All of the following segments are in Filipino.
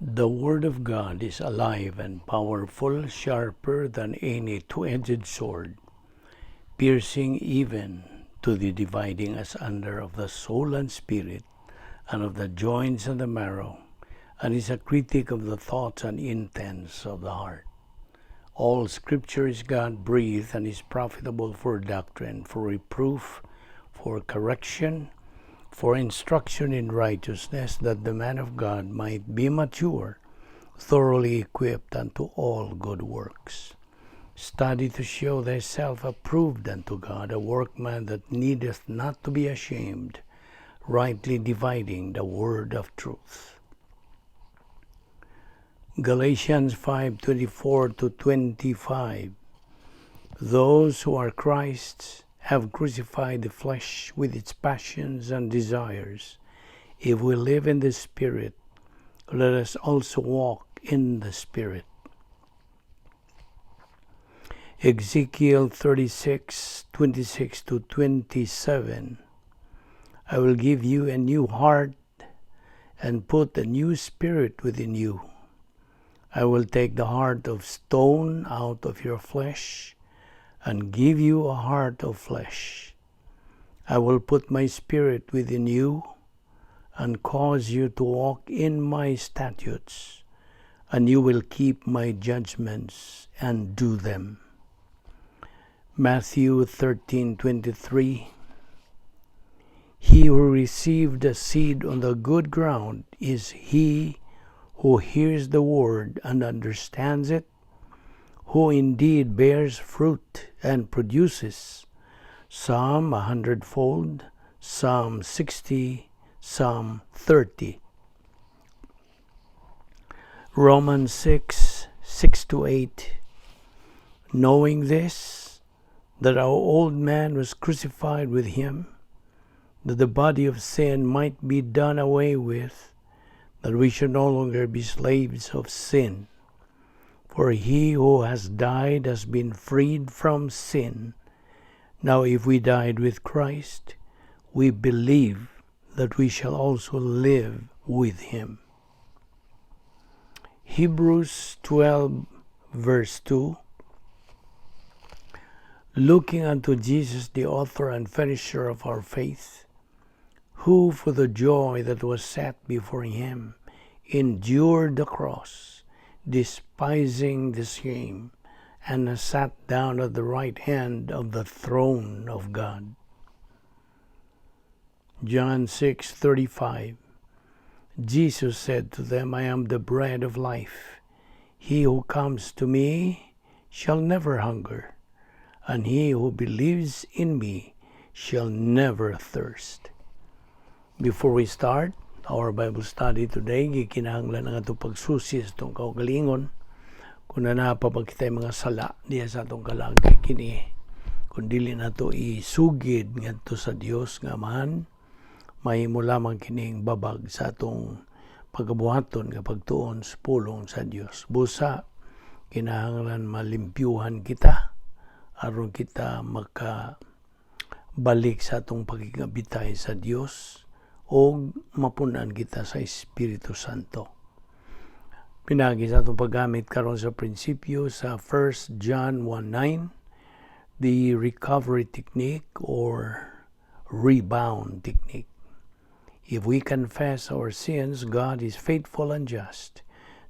The Word of God is alive and powerful, sharper than any two-edged sword, piercing even to the dividing asunder of the soul and spirit, and of the joints and the marrow, and is a critic of the thoughts and intents of the heart. All Scripture is God-breathed and is profitable for doctrine, for reproof, for correction, for instruction in righteousness, that the man of God might be mature, thoroughly equipped unto all good works. Study to show thyself approved unto God, a workman that needeth not to be ashamed, rightly dividing the word of truth. Galatians 5:24-25. Those who are Christ's have crucified the flesh with its passions and desires. If we live in the Spirit, let us also walk in the Spirit. Ezekiel 36:26-27. I will give you a new heart and put a new spirit within you. I will take the heart of stone out of your flesh and give you a heart of flesh. I will put my spirit within you and cause you to walk in my statutes, and you will keep my judgments and do them. Matthew 13:23. He who received the seed on the good ground is he who hears the word and understands it, who indeed bears fruit and produces, some 100-fold, some 60, some 30. Romans 6:6-8. Knowing this, that our old man was crucified with him, that the body of sin might be done away with, that we should no longer be slaves of sin. For he who has died has been freed from sin. Now if we died with Christ, we believe that we shall also live with him. Hebrews 12:2. Looking unto Jesus, the author and finisher of our faith, who for the joy that was set before him endured the cross, despising the shame, and has sat down at the right hand of the throne of God. John 6:35. Jesus said to them, I am the bread of life. He who comes to me shall never hunger, and he who believes in me shall never thirst. Before we start our Bible study today, gikinahanglan ang atong pagsusi sa itong kaugalingon. Kung napapag kita'y mga sala diya sa atong kalagay kini, kung dili na ito isugid ngadto sa Dios nga Amahan, mahimo lamang kining babag sa atong pagabuhaton nga pagtuon sa pulong sa Dios. Busa, kinahanglan malimpyuhan kita aron kita makabalik sa atong pagigabitay sa Dios o mapunan kita sa Espiritu Santo. Pinagi sa itong paggamit karon sa prinsipyo sa 1 John 1:9, the recovery technique or rebound technique. If we confess our sins, God is faithful and just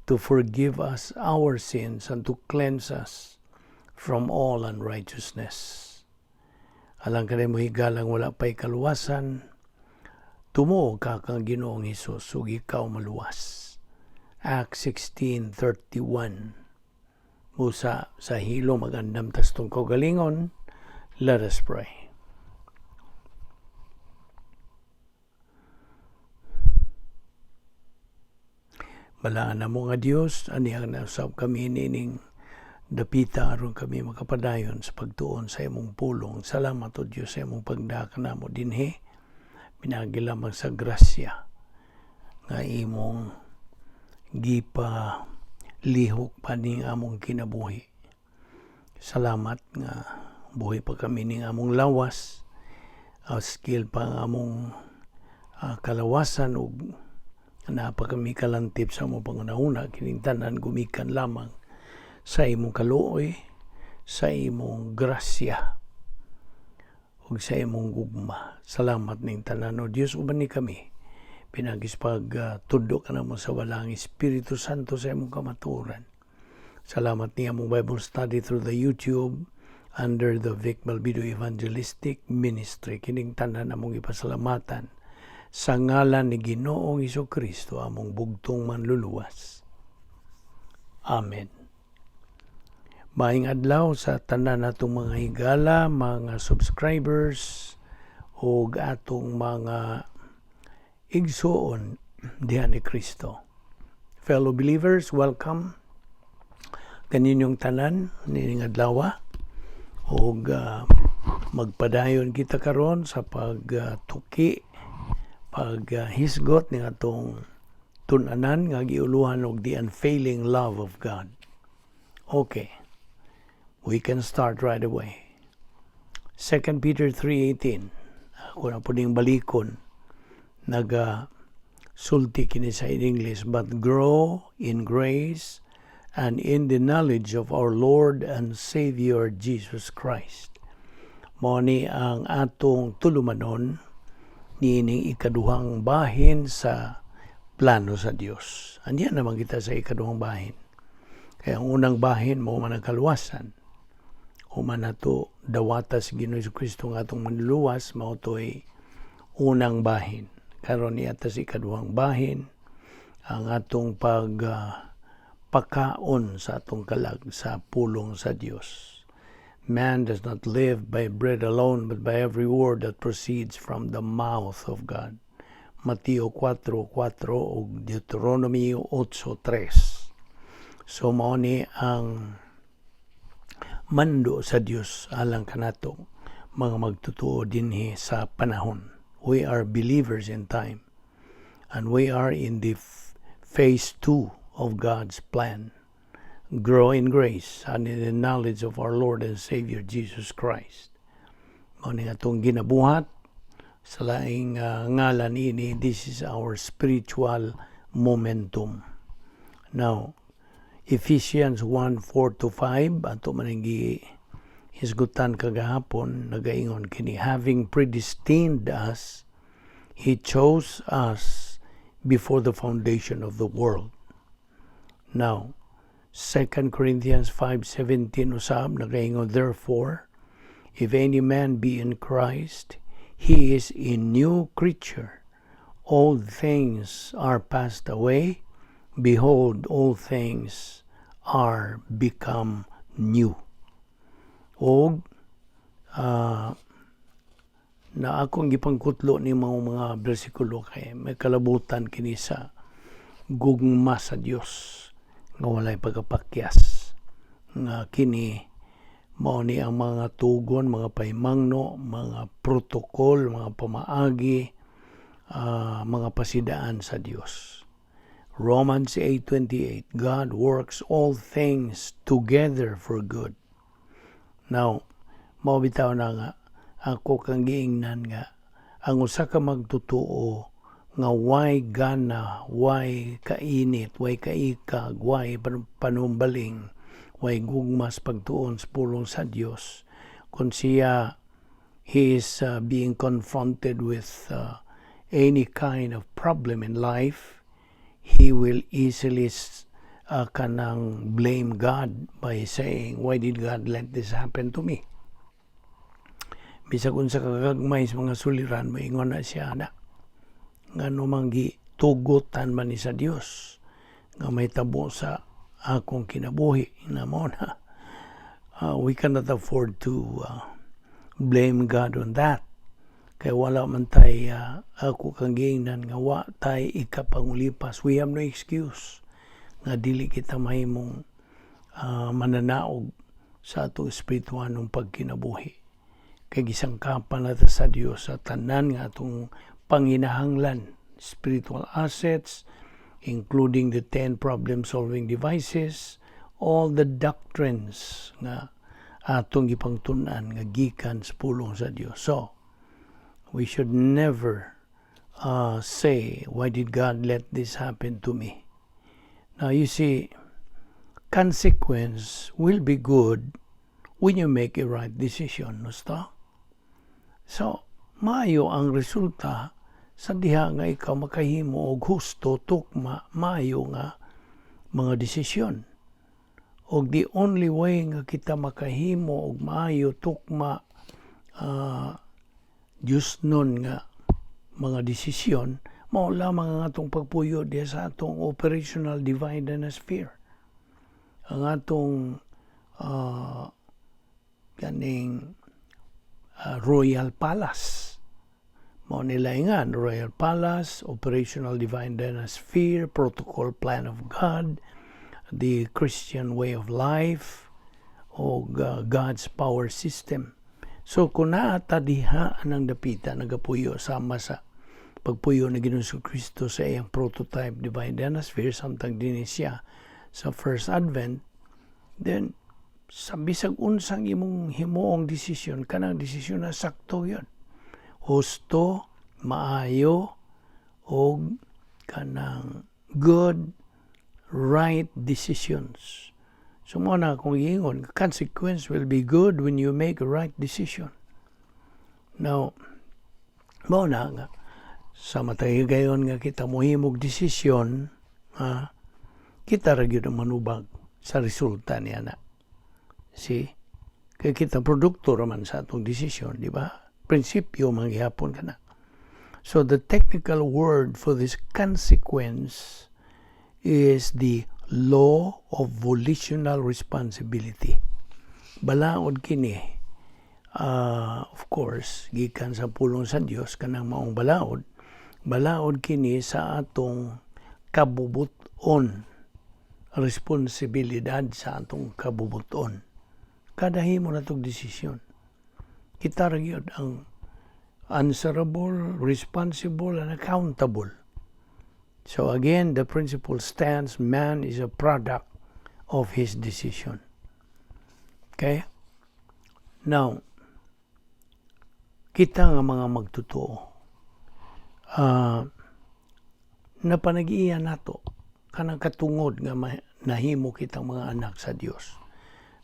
to forgive us our sins and to cleanse us from all unrighteousness. Alang ka mo higalang wala pa'y kaluwasan, tumo ka kang Ginoong Hesus, ug ikaw maluwas. Acts 16:31. Musa sa hilo magandam tas tong kaugalingon. Let us pray. Balaan na mo nga Dios, anihang nasab kami nining dapita aron kami makapadayon sa pagtuon sa imong pulong. Salamat o Dios sa imong pagdaka namo dinhi. Pinagi lamang sa grasya nga imong gipa lihok pa ning among kinabuhi. Salamat nga buhi pa kami ning among lawas, skill pa ang among kalawasan ug Napa kami kalantip sa mo pangunahuna, kining tanan gumikan lamang sa imong kaluoy, sa imong grasya, ug sa imong gugma. Salamat ning tanan, o Dios, uban ni kami. Pinagis tuddo ka na mo sa walang Espiritu Santo sa imong kamaturan. Salamat niya mong Bible study through the YouTube under the Balbido Evangelistic Ministry. Kining tanan among ipasalamatan sa ngalan ni Ginoong Hesukristo, among bugtong manluluwas. Amen. Maayong adlaw sa tanan natong mga higala, mga subscribers, o atong mga igsoon dihan ni Kristo. Fellow believers, welcome kaninyong tanan nining adlaw, o magpadayon kita karon sa pagtuki, paghisgot ng atong tunanan nga giuluhan og the Unfailing Love of God. Okay, we can start right away. 2 Peter 3:18. Ako na po ning balikon, sulti kini sa in English, but grow in grace and in the knowledge of our Lord and Savior Jesus Christ. Mao ni ang atong tulumanon niining ikaduhang bahin sa plano sa Dios. Andiyan naman kita sa ikaduhang bahin. Kaya ang unang bahin mo man ang kalwasan. O man nato dawatas Ginoo Kristo nga atong manluluwas, mao to'y unang bahin. Karon niata sa ikaduhang bahin ang atong pagpakaon sa atong kalag sa pulong sa Dios. Man does not live by bread alone, but by every word that proceeds from the mouth of God. Mateo 4:4 o Deuteronomy 8:3. So mao ni ang mando sa Dios alang kanato mga magtutuo dinhi sa panahon. We are believers in time, and we are in the phase 2 of God's plan. Grow in grace and in the knowledge of our Lord and Savior Jesus Christ. Mao ni atong ginabuhat sa laing ngalan ini. This is our spiritual momentum. Now, Ephesians 1:4-5, ato maninggi hisgutan kagahapon, nagaingon kini, having predestined us, He chose us before the foundation of the world. Now, 2 Corinthians 5:17 usab, nagaingon, therefore, if any man be in Christ, he is a new creature. All things are passed away. Behold, all things are become new. O na akong gipangkutlo ni mga bersikulo kay may kalabutan kini sa gugma sa Dios nga walay pagapakyas, nga kini mao ni ang mga tugon, mga paimangno, mga protokol, mga pamaagi, mga pasidaan sa Dios. Romans 8:28, God works all things together for good. Now, mao bitaw na nga ako kang giingnan nga ang usa ka magtutuo nga way gana, way kainit, way kaikag, way panumbaling, way gugmas pagtuon sa pulong sa Dios. Kung siya, he is being confronted with any kind of problem in life, he will easily kanang blame God by saying, why did God let this happen to me? Bisag unsa kagagmay sa mga suliran, moingon na siya na ngano manggi tugutan man ni sa Dios nga may tabo sa akong kinabuhi na mo na. We cannot afford to blame God on that. Kaya wala man tay ako kang giingnan nga wa tay ikapangulipas. We have no excuse nga dili kita mahimong mananaog sa atong espirituhan ng pagkinabuhi. Kay gisangkapan natin sa Dios sa tanan nga atong panginahanglan, spiritual assets, including the 10 problem-solving devices, all the doctrines nga atong gipangtun-an nga gikan sa pulong sa Dios. So, we should never say, why did God let this happen to me? Now you see, consequence will be good when you make a right decision, nusto? So, maayo ang resulta sa diha nga ikaw makahimo og husto, tukma, maayo nga mga desisyon. Og the only way nga kita makahimo og maayo, tukma, Diyos nun nga mga desisyon, mao lamang ang atong pagpuyo diya sa atong operational divine sphere. Ang atong Royal Palace. Mao nilaingan, Royal Palace, Operational Divine Sphere, Protocol Plan of God, the Christian Way of Life, o God's Power System. So kung naata diha ang dapita, nagapuyo sama sa pagpuyo na Ginoong Kristo sa iyang prototype Divine Sphere, samtang din siya sa First Advent, then sa bisag unsang imong himuong desisyon, kanang desisyon na sakto yun. Husto, maayo, o kanang good, right decisions. So mo na kung ingon, consequence will be good when you make a right decision. Now, mo na nga, sa matay gayon nga kita mohimog desisyon, kita ra gyud ang manubag sa resulta niya na. See? Kaya kita produkto raman sa atong desisyon, di ba? Prinsipyo manghihapon ka na. So the technical word for this consequence is the law of volitional responsibility. Balaod kini, of course, gikan sa pulong sa Dios kanang maong balaod. Balaod kini sa atong kabubuton, responsibilidad sa atong kabubuton. Kada himo na itong desisyon. Kita ra gyud ang answerable, responsible, and accountable. So again, the principle stands, man is a product of his decision. Okay? Now, kita nga mga magtotoo, napanag-iya nato, kanang katungod nga nahimo kitang mga anak sa Dios.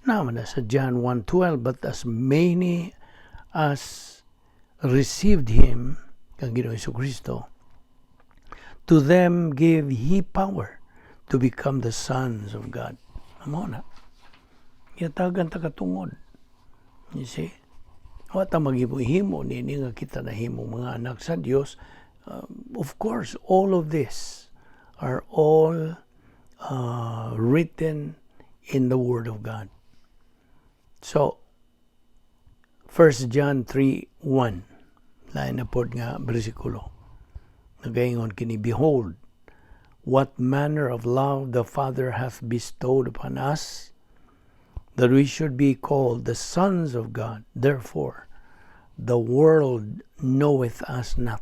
Naman na sa John 1:12, but as many as received Him, kang Ginoong Kristo, to them gave He power to become the sons of God. Amo na. Yatagan ta katungod. You see? Wata maghimo-himo nini nga kita nahimo mga anak sa Dios. Of course, all of this are all written in the Word of God. So, 1 John 3:1, lain na po nga bersikulo. Nagaingon kini, behold, what manner of love the Father hath bestowed upon us, that we should be called the sons of God. Therefore, the world knoweth us not,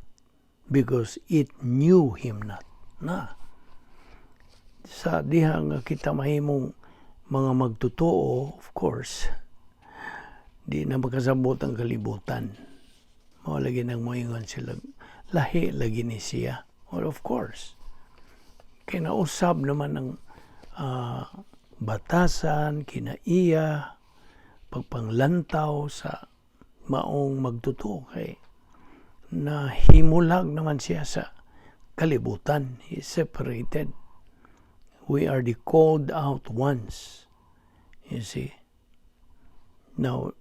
because it knew Him not. Na, sa diha nga kita mahimong mga magtotoo, of course, di na makasabot ang kalibutan. Mawalagi nang moingon sila, lahi lagi ni siya. Well, of course, kinausab naman ng batasan, kinaiya, pagpanglantaw sa maong magtotoo kay na himulag naman siya sa kalibutan. He is separated. We are the called out ones. You see? Now,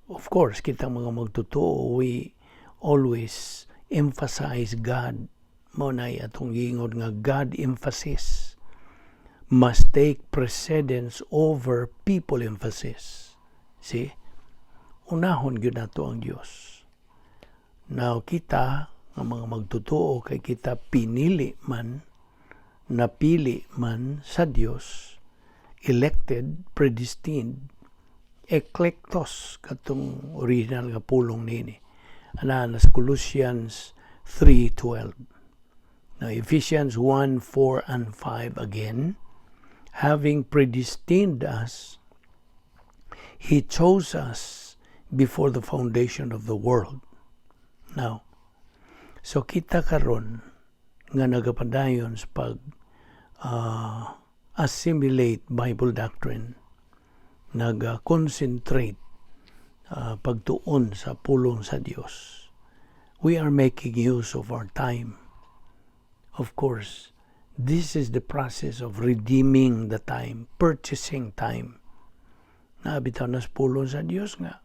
of course, kitang mga magtotoo, we always emphasize God. Maunay atong giingod nga God emphasis must take precedence over people emphasis. See? Unahon gyud nato ang Dios. Now, kita nga mga magtotoo kay kita napili man sa Dios, elected, predestined, eklektos katong original nga pulong nini. Ana sa Colossians 3:12. Now Ephesians 1:4 and 5 again, having predestined us, He chose us before the foundation of the world. Now, So kita karon nga nagapadayon sa pag assimilate Bible doctrine, nag-concentrate pagtuon sa pulong sa Dios. We are making use of our time. Of course, this is the process of redeeming the time, purchasing time. Nabitaw na sa pulong sa Dios nga.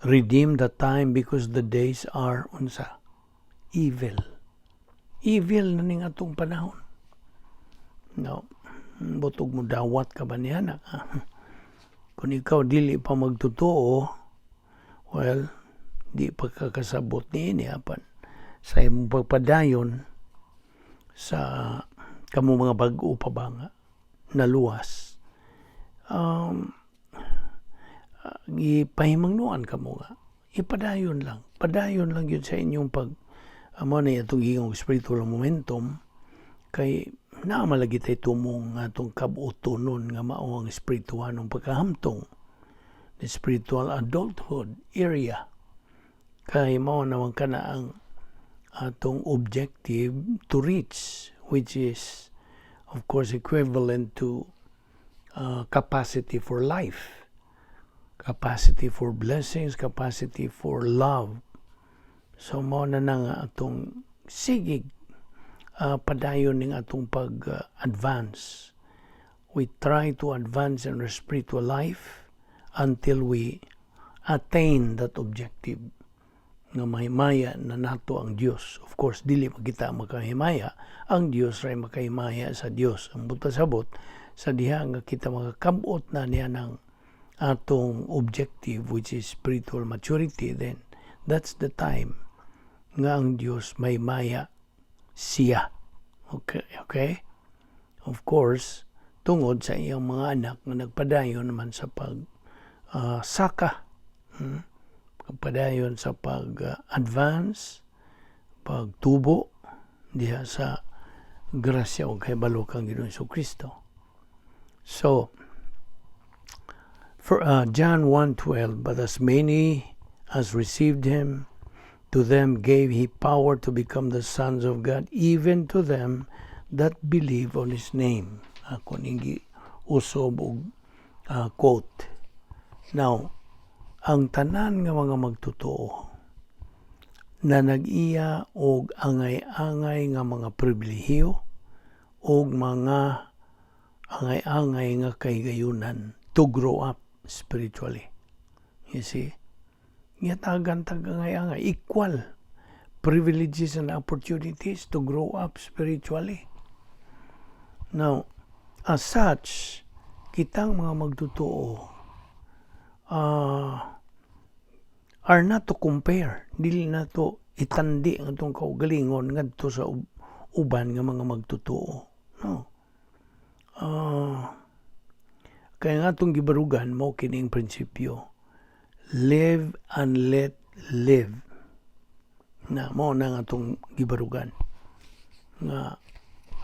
Redeem the time because the days are unsa? Evil. Evil na ning atong panahon. No. Butog mo dawat ka ba niya na? Kung ikaw dili pa magtotoo, well, di pa kakasabot ni apan sa imong pagpadayon sa kamo mga bag-o pa ba nga naluwas. Ipahimangnuan ka mo nga. Ipadayon lang. Padayon lang yun sa inyong pag amo na itong hingong spiritual momentum kay naamalagi tayo tumong atong kabutunon nga mao ang spiritual ng pagkahamtong, the spiritual adulthood area. Kay mao naman kana ang atong objective to reach, which is of course equivalent to capacity for life, capacity for blessings, capacity for love. So mao na nga atong sigig padayon ning atong pag-advance. We try to advance in our spiritual life until we attain that objective nga mahimaya na nato ang Dios. Of course, dili magkita makahimaya, ang Dios ray makahimaya sa Dios. Ang buta-sabot sa diha nga kita makakabot na niya ng atong objective, which is spiritual maturity, then that's the time nga ang Dios may maya siya. Okay? Of course, tungod sa iyang mga anak na nagpadayon naman sa saka. Pagpadayon sa pag-advance, pagtubo diha sa grasya o kay balok ang Ginoong Jesucristo. So, for John 1:12, but as many as received him, to them gave he power to become the sons of God, even to them that believe on his name. Ako ningi usob og quote. Now, ang tanan nga mga magtotoo na nag-iya og angay-angay nga mga pribilehiyo og mga angay-angay nga kaygayunan to grow up spiritually. You see? Yatagan tagangay-angay, equal privileges and opportunities to grow up spiritually. Now, as such, kitang mga magtotoo are not to compare, dili na to itandi ang itong kaugalingon ngadto sa uban nga mga magtotoo. No. Kaya nga itong gibarugan mo kining prinsipyo, live and let live. Na mo na nga itong gibarugan. Nga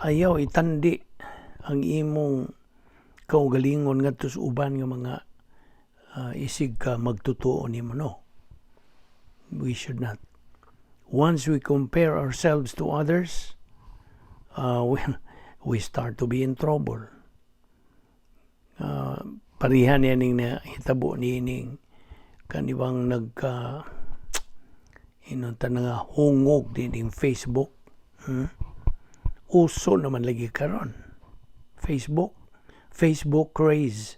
ayaw itandi ang imong kaugalingon ngadto sa uban nga mga isig ka magtotoo nimo, no. We should not. Once we compare ourselves to others, we start to be in trouble. Parihan yaning na hitabo nining kanibang inunta na nga hungog din Facebook. Uso naman lagi karon. Facebook craze.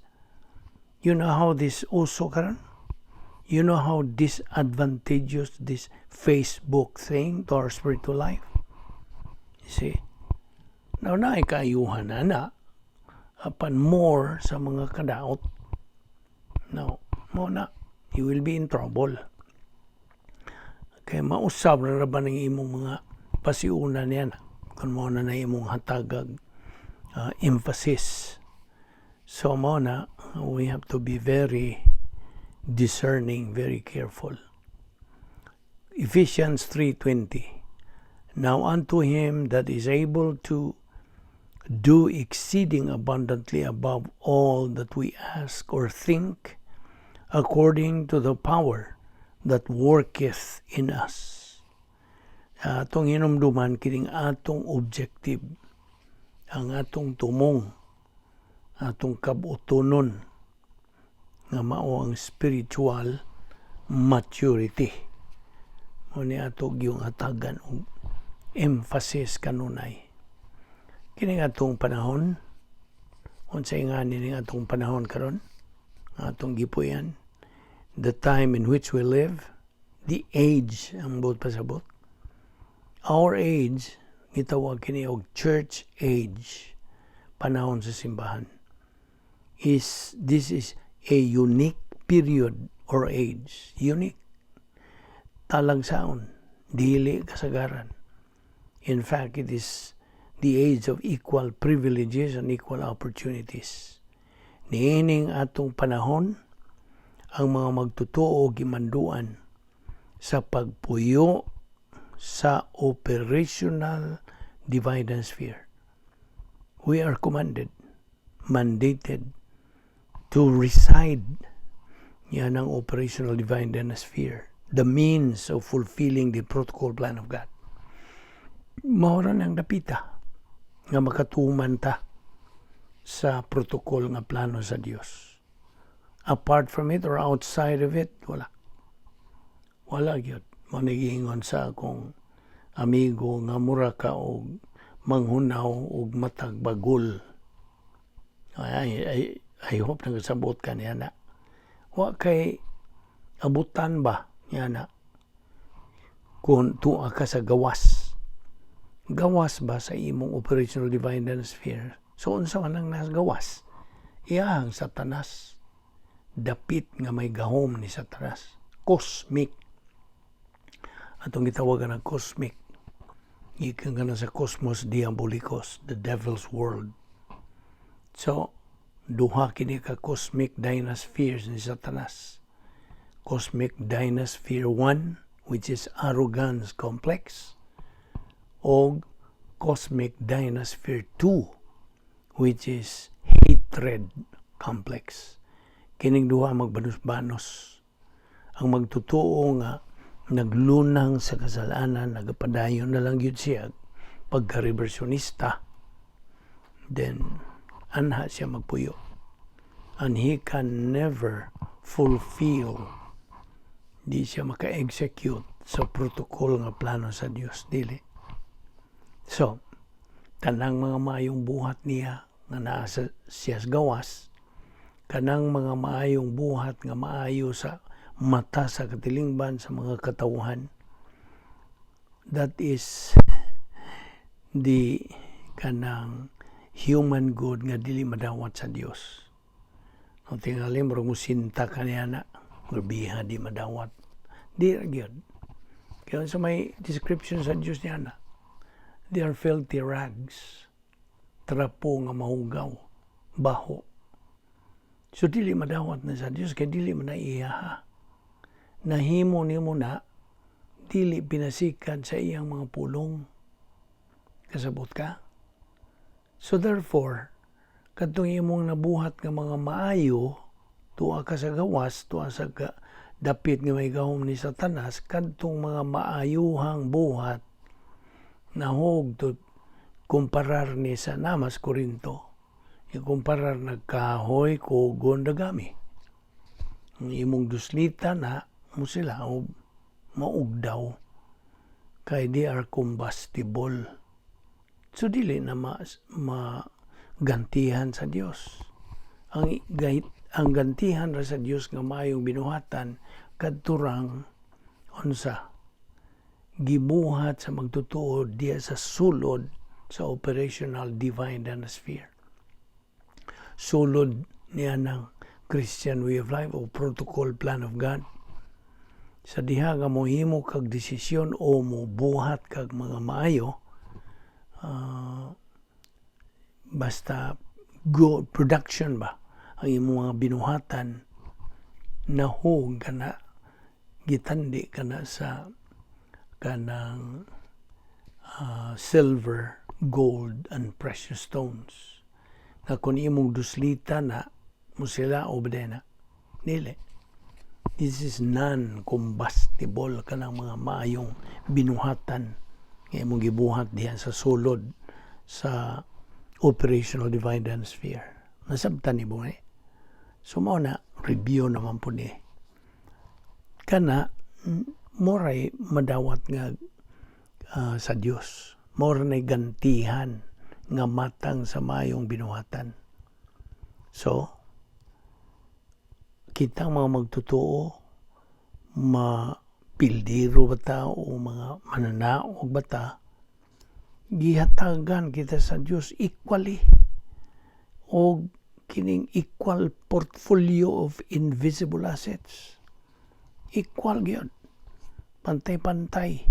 You know how this uso karon? You know how disadvantageous this Facebook thing to our spiritual life? You see? Now na ikayuhan na apan more sa mga kadaot. Now, mo na, you will be in trouble. Kaya mausab na ba ng imong mga pasiuna niyan kung mo na imong hatagag emphasis. So mo na, we have to be very discerning, very careful. Ephesians 3:20. Now unto him that is able to do exceeding abundantly above all that we ask or think, according to the power that worketh in us. Atong hinumduman kining atong objective, ang atong tumong, atong kabutonon nga mao ang spiritual maturity. Muni ato yung hatagan og emphasis kanunay. Kining atong panahon, unsay nga ning atong panahon karon, atong gipuyan, the time in which we live, the age ang buot pasabot. Our age, gitawag kini og church age, panahon sa simbahan. This is a unique period or age. Unique. Talagsaon, dili kasagaran. In fact, it is the age of equal privileges and equal opportunities. Niining atong panahon, ang mga magtutuo gimanduan sa pagpuyo sa operational divine sphere. We are commanded, mandated to reside. Yan ang operational divine sphere. The means of fulfilling the protocol plan of God. Maura nang dapita nga makatuman ta sa protocol nga plano sa Dios. Apart from it or outside of it, wala. Wala gyud. Manigingon sa akong amigo nga mura ka og manghunaw og matag bagol. I hope nagasabot ka niya na. Wa kay abutan ba niya na kung tuwa ka sa gawas. Gawas ba sa imong operational divine sphere? So unsa man ang nas gawas? Iyang Satanas. Dapit nga may gahom ni Satanas. Cosmic. Atong gitawagan ng cosmic. Ikan ka na sa cosmos diabolicos, the devil's world. So, duha kini ka cosmic dynaspheres ni Satanas. Cosmic dynasphere 1, which is arrogance complex, o cosmic dynasphere 2, which is hatred complex. Kining duha magbanos-banos. Ang magtutuo nga naglunang sa kasalanan, nagapadayon na lang yun siya, pagka-reversionista, then anha siya magpuyo. And he can never fulfill, di siya maka-execute sa protocol nga plano sa Dios, dili. So, tanang mga maayong buhat niya nga nasa siya gawas, kanang mga maayong buhat nga maayo sa mata sa katilingban sa mga katawhan, that is the kanang human good nga dili madawat sa Dios. No tingali murag musinta kaniya na grabiha di madawat. Di ra gyud. Kaya sa may description sa Dios niya na, they are filthy rags, trapo nga mahugaw, baho. So dili madawat na sa Dios kay dili man na iyaha. Nahimo nimo na dili pinasikan sa iyang mga pulong. Kasabot ka? So therefore, kadtong imong nabuhat nga mga maayo, tuwa ka sa gawas, tuwa sa dapit nga may gahom ni Satanas, kadtong mga maayuhang buhat nahog to kumparar ni sa Namas Korinto. Ikumparar nagkahoy ko gondagami. Ang imong duslita na mo sila o maugdaw kay they are combustible. So dili na magantihan sa Dios. Ang gantihan ra sa Dios nga maayong binuhatan kadturang unsa gibuhat sa magtutuo diya sa sulod sa operational divine sphere. Sulod niya ng Christian way of life o protocol plan of God. Sa diha nga mohimo kag desisyon o mo buhat kag mga maayo, basta good production ba ang imong mga binuhatan, nahog kana gitandi kana sa kanang silver, gold and precious stones. Na kung imong duslita na mo sila o na dili. This is non-combustible kanang mga maayong binuhatan Nga mong gibuhat diyan sa sulod sa operational divine dance sphere. Nasabtan ni mo So mao na review naman po ni. Kana moray madawat nga sa Dios. More na gantihan nga matang sa mayong binuhatan. So, kitang mga magtotoo, mapildiro ba ta o mga mananaog ba ta, gihatagan kita sa Dios equally o kining equal portfolio of invisible assets. Equal gyud. Pantay-pantay.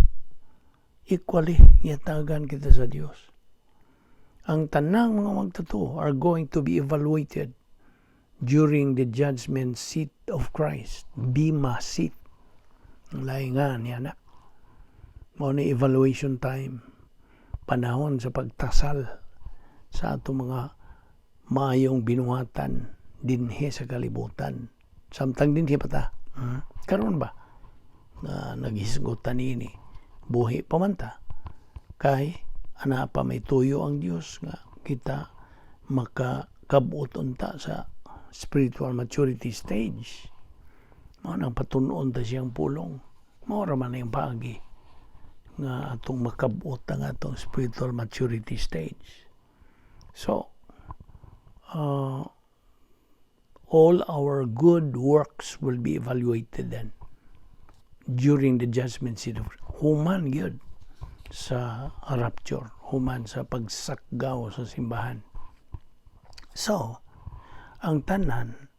Equally, gihatagan kita sa Dios. Ang tanang mga magtotoo are going to be evaluated during the judgment seat of Christ. Bema seat. Ang laingan niya na. Mao ni evaluation time. Panahon sa pagtasal sa ato mga mayong binuhatan dinhi sa kalibutan. Samtang dinhi pa ta. Karon ba? Naghisgutan ini. Buhi pamanta. Kay ana pa may tuyo ang Dios nga kita makakabot unta sa spiritual maturity stage. Mao nang patunon ta siyang pulong. Mao ra man ang paagi nga atong makabot ang atong spiritual maturity stage. So, all our good works will be evaluated then during the judgment seat of human gyud sa rapture, human sa pagsakgaw sa simbahan. So, ang tanan,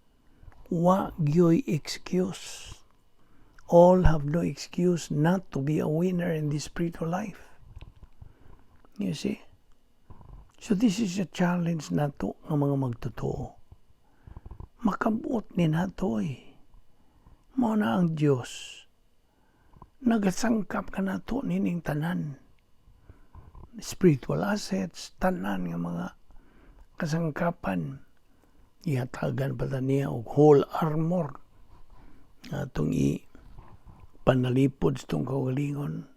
wa gyoy excuse. All have no excuse not to be a winner in this spiritual life. You see? So this is a challenge nato ng mga magtotoo. Makabot ni nato Mao na ang Diyos. Nagasangkap ka nato nining tanan. Spiritual assets, tanan nga mga kasangkapan. Ihatagan pa niya og whole armor. Atong panalipod sa itong kaugalingon.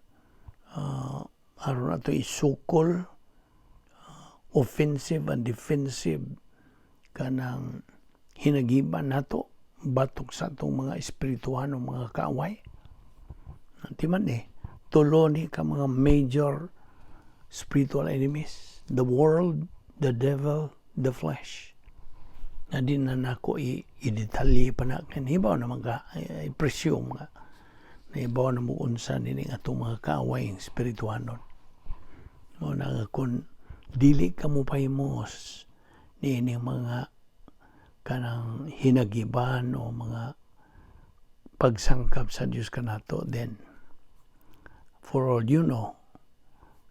Aron ato isukol offensive and defensive kanang hinagiban nato batok sa itong mga espirituhan o mga kaaway. Nanti man tulo ni ka mga major spiritual enemies. The world, the devil, the flesh. Na din na nako i-detalye pa na. Hibaw naman ka, i-presume nga. Hibaw na mo unsa nining atong mga kaaway spirituhanon. O na nga kung dili ka mo pahimos nining mga kanang hinagiban o mga pagsangkap sa Diyos kanato, then for all you know,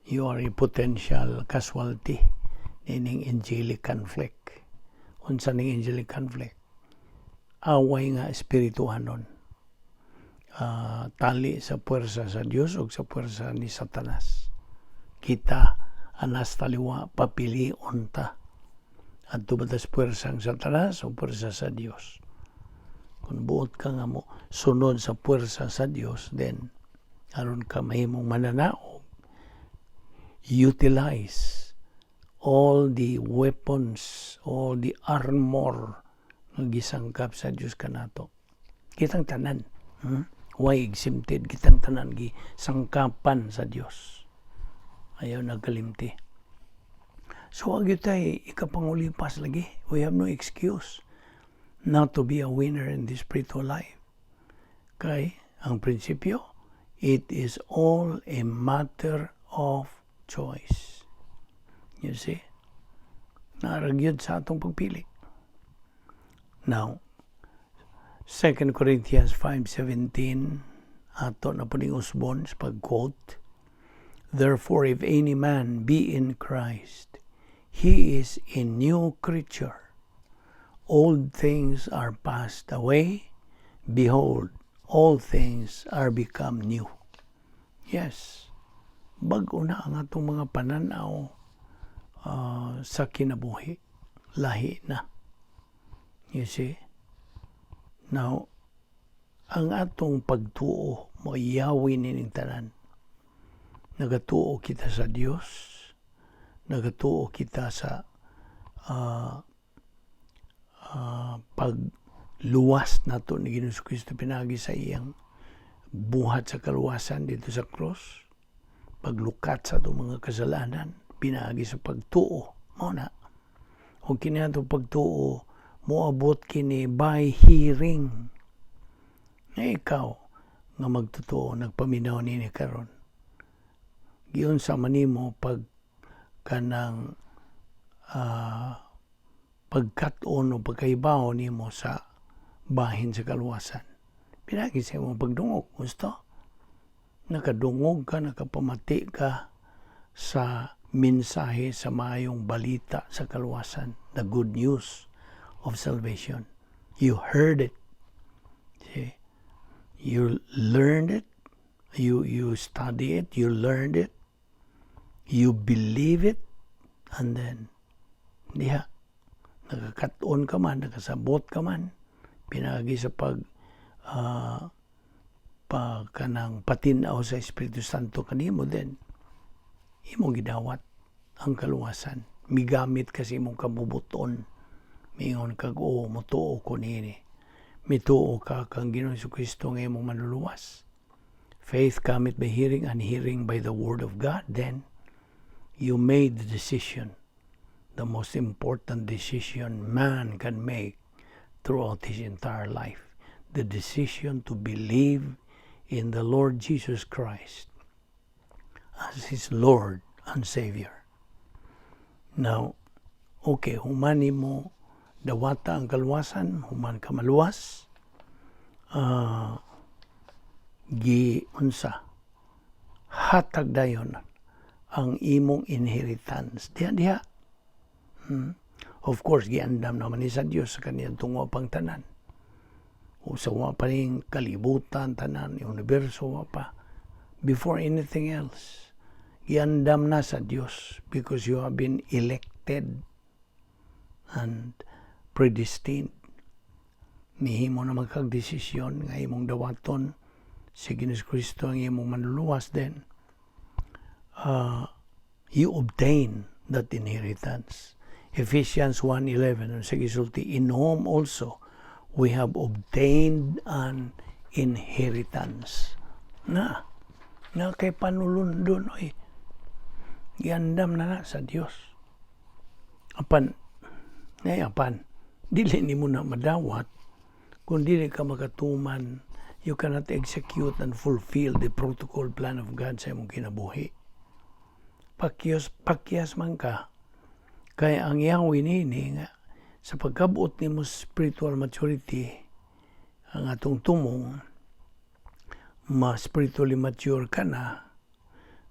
you are a potential casualty nining angelic conflict. Unsa ning angelic conflict? Away nga espirituhanon. Tali sa puwersa sa Dios o sa puwersa ni Satanas. Kita anas taliwa papili unta. At tubatas puwersang Satanas o puwersa sa Dios. Kung buot ka nga mo sunod sa puwersa sa Dios, then aron ka mahimong mananaog, utilize all the weapons, all the armor nga gisangkap sa Dios kanato. Kitang tanan, why exempted, kitang tanan gisangkapan sa Dios. Ayaw nagkalimti. So wag yun tayo ikapangulipas lagi. We have no excuse not to be a winner in this spiritual life. Kay ang prinsipyo, it is all a matter of choice. You see? Naragyod sa atong pagpili. Now, 2 Corinthians 5:17, ato na po ning usbon sa pag-quote, "Therefore, if any man be in Christ, he is a new creature. Old things are passed away. Behold, all things are become new." Yes, bag-o na ang atong mga pananaw sa kinabuhi. Lahi na. You see? Now, ang atong pagtuo, mo iyawin nining tanan. Nagatuo kita sa Dios, nagatuo kita sa pagluwas nato ni Ginoong Kristo pinagi sa iyang buhat sa kaluwasan dito sa cross, paglukat sa itong mga kasalanan, pinagi sa pagtuo. Mao na. O kini ato pagtuo, moabot kini by hearing. Na ikaw, nga magtotoo, nagpaminaw nini karon. Giyon sa manimo pag kanang pagkat-on o pagkaibaw nimo sa bahin sa kaluwasan. Pinagi sa imong pagdungog, gusto? Nakadungog ka, nakapamati ka sa mensahe sa maayong balita sa kaluwasan, the good news of salvation. You heard it. See? You learned it. You study it. You learned it. You believe it. And then, diha, nakakaton ka man, nakasabot ka man, pinagi sa kanang patinaw sa Espiritu Santo kanimo, then imong gidawat ang kaluwasan. Migamit kasi imong kabubuton. Mingon kag mutuo ko nini. Mituo ka kang Ginoong Kristo nga imong manluluwas. Faith cometh by hearing, and hearing by the word of God. Then you made the decision, the most important decision man can make throughout his entire life. The decision to believe in the Lord Jesus Christ as his Lord and Savior. Now, okay, humani mo dawata ang kalwasan, human ka maluwas, unsa hatag dayon ang imong inheritance. Diha. Of course, giandam naman ni sa Dios sa kaniyang tungo pang tanan. O sa wa pa rin kalibutan, tanan, universo, wa pa. Before anything else, giandam na sa Dios because you have been elected and predestined. Nihimo na magkagdesisyon nga imong dawaton si Ginoong Kristo ang imong manluluwas, then you obtain that inheritance. Ephesians 1:11, ang sagisulti, in whom also we have obtained an inheritance. Na kay panulundon, oy. Giandam na sa Dios. Apan, dili ni mo na madawat kung dili ka makatuman. You cannot execute and fulfill the protocol plan of God sa imong kinabuhi. Pakyas man ka. Kaya ang Yahweh nini nga, sa pagkabuot ni mo spiritual maturity, ang atong tumong, spiritually mature ka na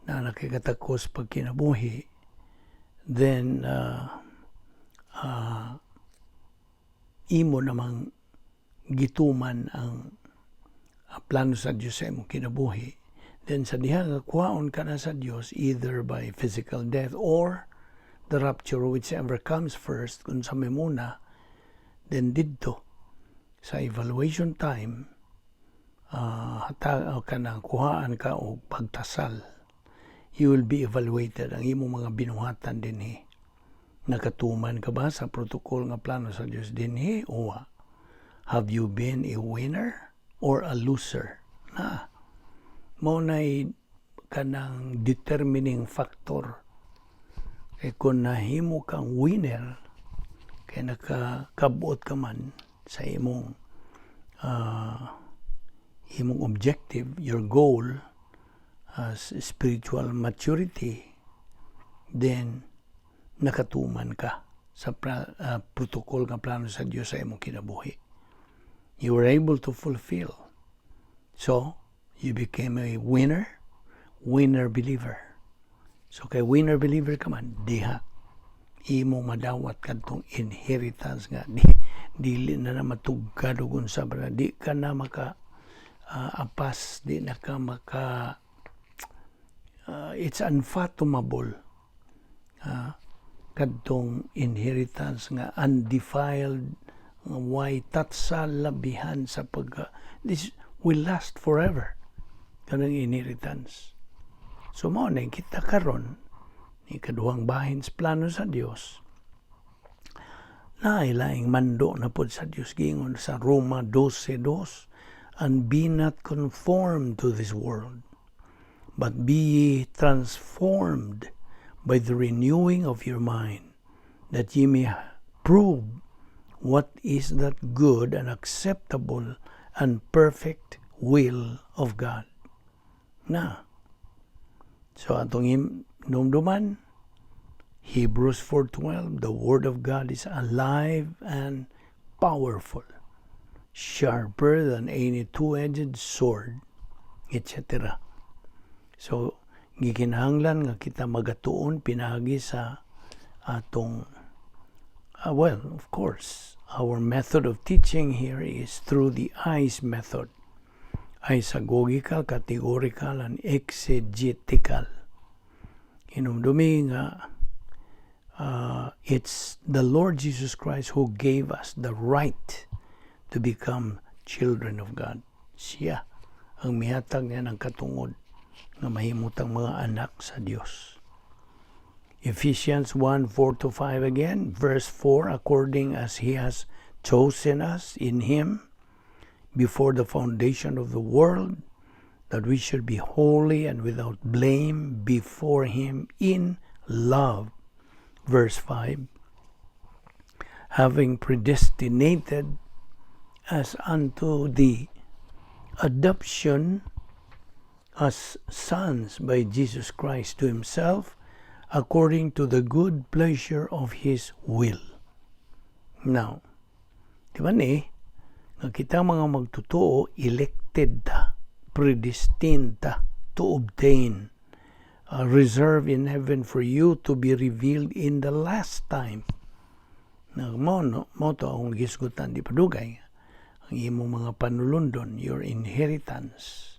nakikatakos pag kinabuhi, then imo namang gituman ang plano sa Diyos sa imong kinabuhi. Then sa diha nga kuhaon ka na sa Diyos either by physical death or the rapture, whichever comes first, kung sa muna, then dito sa evaluation time, kanang kuhaan ka o pagtasal, you will be evaluated. Ang imong mga binuhatan din nakatuman ka ba sa protocol nga plano sa Diyos din o have you been a winner or a loser? Mao na'y kanang determining factor. Kaya kung nahimo kang winner, kaya nakakabuot ka man sa imong objective, your goal as spiritual maturity, then nakatuman ka sa protocol nga plano sa Diyos sa imong kinabuhi. You were able to fulfill. So, you became a winner believer. So, kay winner believer ka man, diha, imo madawat kadtong inheritance nga, dili na matugkad og unsa ba, di ka na apas, di na ka it's unfathomable kadtong inheritance nga undefiled, way tatsal labihan sa this will last forever, kanang inheritance. So mao na kita karon ni kaduhang bahin sa plano sa Dios. Laing mando na pod sa Dios giingon sa Roma 12:2, and be not conformed to this world, but be ye transformed by the renewing of your mind, that ye may prove what is that good and acceptable and perfect will of God. So atong numduman, Hebrews 4:12, the Word of God is alive and powerful, sharper than any two-edged sword, etc. So, gikinahanglan nga kita magatuon pinagi sa atong, of course, our method of teaching here is through the ICE method, isagogical, categorical, and exegetical. Hinumdumi nga, it's the Lord Jesus Christ who gave us the right to become children of God. Siya ang mihatag niya ng katungod nga mahimutang mga anak sa Dios. Ephesians 1:4-5 again, verse 4, according as He has chosen us in Him before the foundation of the world, that we should be holy and without blame before Him in love. Verse 5, having predestinated us unto the adoption as sons by Jesus Christ to Himself, according to the good pleasure of His will. Now, di ba nga kita mga magtutuo, elected ta, predestined ta to obtain reserve in heaven for you to be revealed in the last time. Mo to ang gisgutan di padugay ang imong mga panulundon, your inheritance,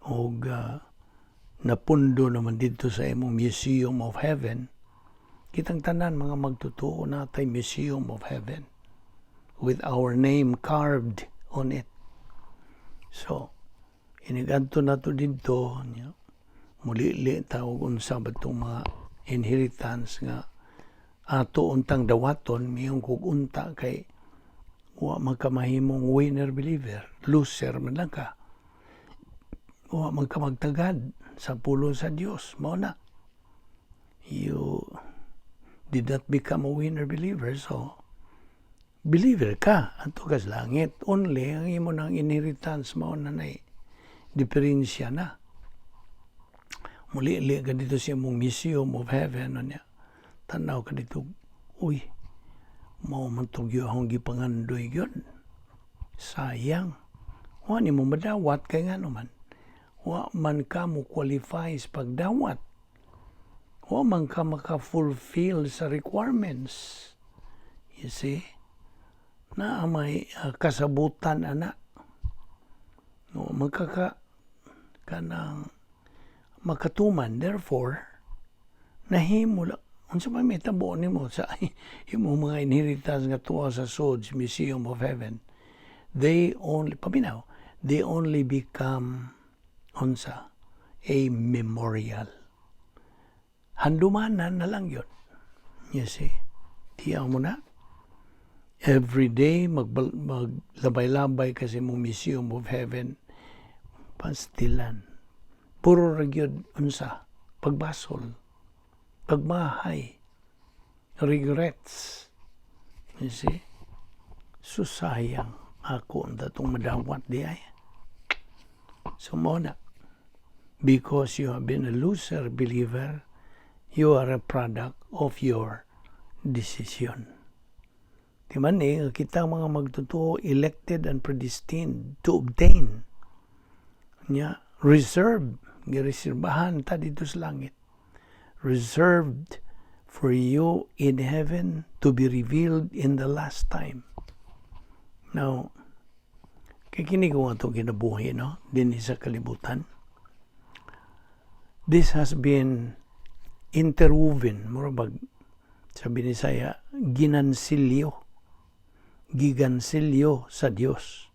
o napundo naman dito sa imong Museum of Heaven. Kitang tanan mga magtutuo natay Museum of Heaven with our name carved on it. So, inigadto na to dito, muli tawag unsa ba itong mga inheritance nga ato untang dawaton, miyong kugunta kay wa magkamahimong winner believer, loser man lang ka, wa magkamagtagad sa pulo sa Dios. Mao na, you did not become a winner believer, so believer ka ato kas langit. Only ang imo ng inheritance mao na diferensya na. Muli ka dito sa imong Museum of Heaven, tanaw ka dito, uy, mao man tugyo akong gipangandoy yun. Sayang. Wa ni mo madawat kay nga naman. Wa man ka mo qualify sa pagdawat. Wa man ka maka-fulfill sa requirements. You see? Na may kasabutan, anak. No, kanang makatuman. Therefore, nahimo lang. Unsa may metabo nimo sa imo mga inheritance nga tuwa sa Swords Museum of Heaven. They only become a memorial. Handumanan na lang yun. You see? Tiyaw mo na. Every day, maglabay-labay kasi mo Museum of Heaven, pastilan. Puro ragyod, pagbasol, pagmahay, regrets. You see? Susayang ako ang datong madawat di ay. So muna, because you have been a loser believer, you are a product of your decision. Timan kita mga magtutuo, elected and predestined to obtain reserved, gireserbahan ta dito sa langit, reserved for you in heaven to be revealed in the last time. Now, kikinig ko nga itong kinabuhi, din sa kalibutan. This has been interwoven, murabag, sabi ni Saya, gigansilyo sa Dios.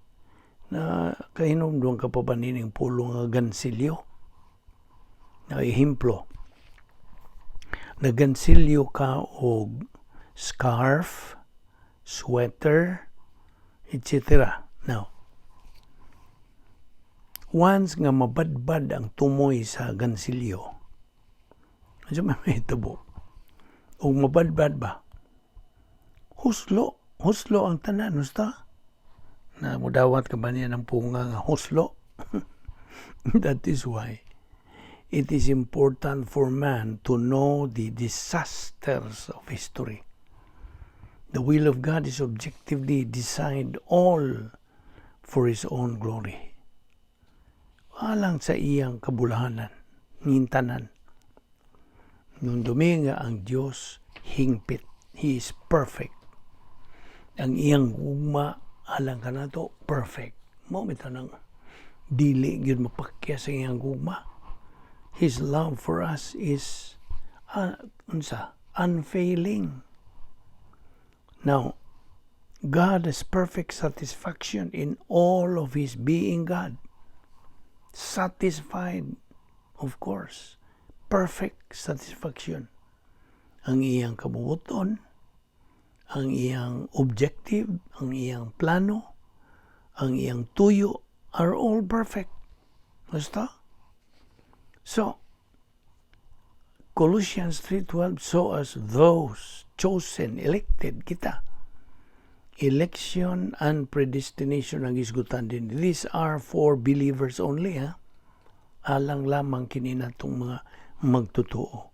Na kahinomdong ka pa ba nining pulong nga gansilyo? Na ehemplo, nagansilyo ka og scarf, sweater, etc. Now, once nga mabadbad ang tumoy sa gansilyo, ano may hitabo? O mabadbad ba? Huslo ang tanan, husta? Na mudawat ka ba niya ng punga nga huslo? That is why it is important for man to know the disasters of history. The will of God is objectively designed all for His own glory. Alang sa iyang kabulahanan, nintanan. Nung duminga ang Diyos, hingpit. He is perfect. Ang iyang gugma, alang ka na to, perfect. Mo mita nang dili yun mapakya sa iyang gugma. His love for us is unfailing. Now, God has perfect satisfaction in all of His being God. Satisfied, of course. Perfect satisfaction. Ang iyang kabubuton, ang iyang objective, ang iyang plano, ang iyang tuyo are all perfect. Basta? So, Colossians 3:12, so as those chosen, elected kita. Election and predestination ang isgutan din. These are for believers only, ha? Alang lamang kini natong mga magtotoo.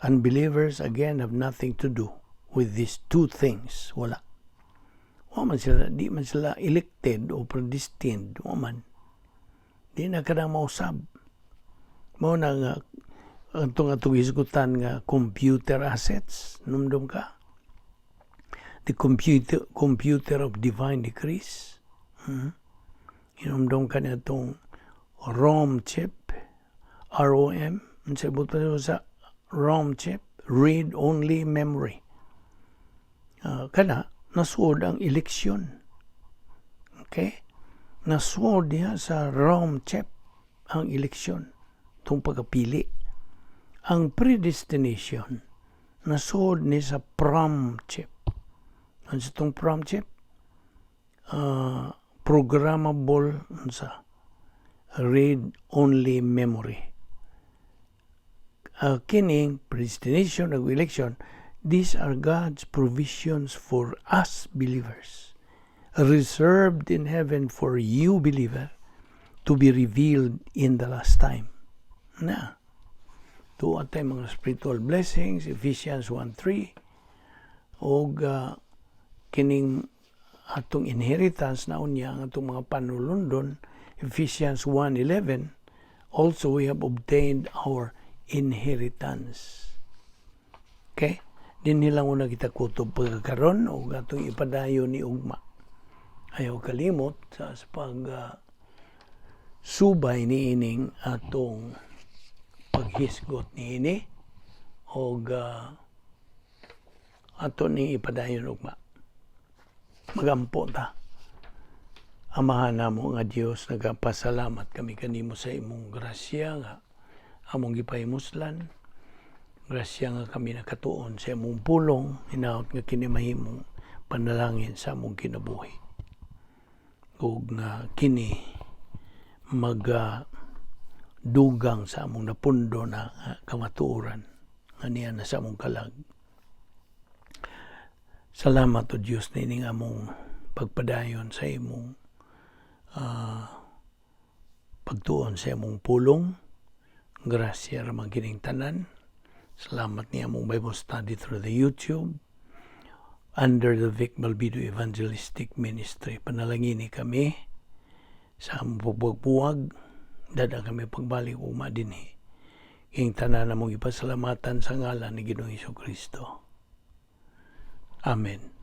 Unbelievers, again, have nothing to do with these two things. Wala. Di man sila elected o predestined. Waman. Di na ka na mausab. Mo na nga, atong isgutan nga computer assets. Numdum ka? The computer of divine decrees. Inumdum ka na itong ROM chip, ROM, sa ROM chip, read-only memory. Kana, nasuod ang eleksyon. Okay? Nasuod niya sa ROM chip ang eleksyon, itong pagkapili. Ang predestination, nasuod niya sa prom chip. Ano sa itong prom chip? Programmable sa read-only memory. Kining predestination ng election, these are God's provisions for us believers, reserved in heaven for you believer to be revealed in the last time. Na, tuwa tayo mga spiritual blessings, Ephesians 1:3, o kining atong inheritance na unya ang atong mga panulundon, Ephesians 1:11, also we have obtained our inheritance. Okay? Din nilang una kita kutob pagkakaroon o atong ipadayo ni ugma. Ayaw kalimot sa pag subay ni ining atong paghisgot ni ini o ato ni ipadayo ni ugma. Magampo ta. Amahan namo nga Dios, nagapasalamat kami kanimo sa imong grasya nga among gipahimuslan. Grasya nga kami nakatuon sa imong pulong, hinaot nga kini mahimong panalangin sa among kinabuhi. Ug nga kini dugang sa among napundo na kamatuoran nga niya na sa among kalag. Salamat o Diyos na ining among pagpadayon sa imong pagtuon sa imong pulong. Grasya ramang kining tanan. Salamat niya mong Bible study through the YouTube under the Balbido Evangelistic Ministry. Panalangini kami sa among pagbuwag. Dada kami pagbalik uma dinhi. King tanan na mong ipasalamatan sa ngalan ni Ginoong Hesukristo. Amen.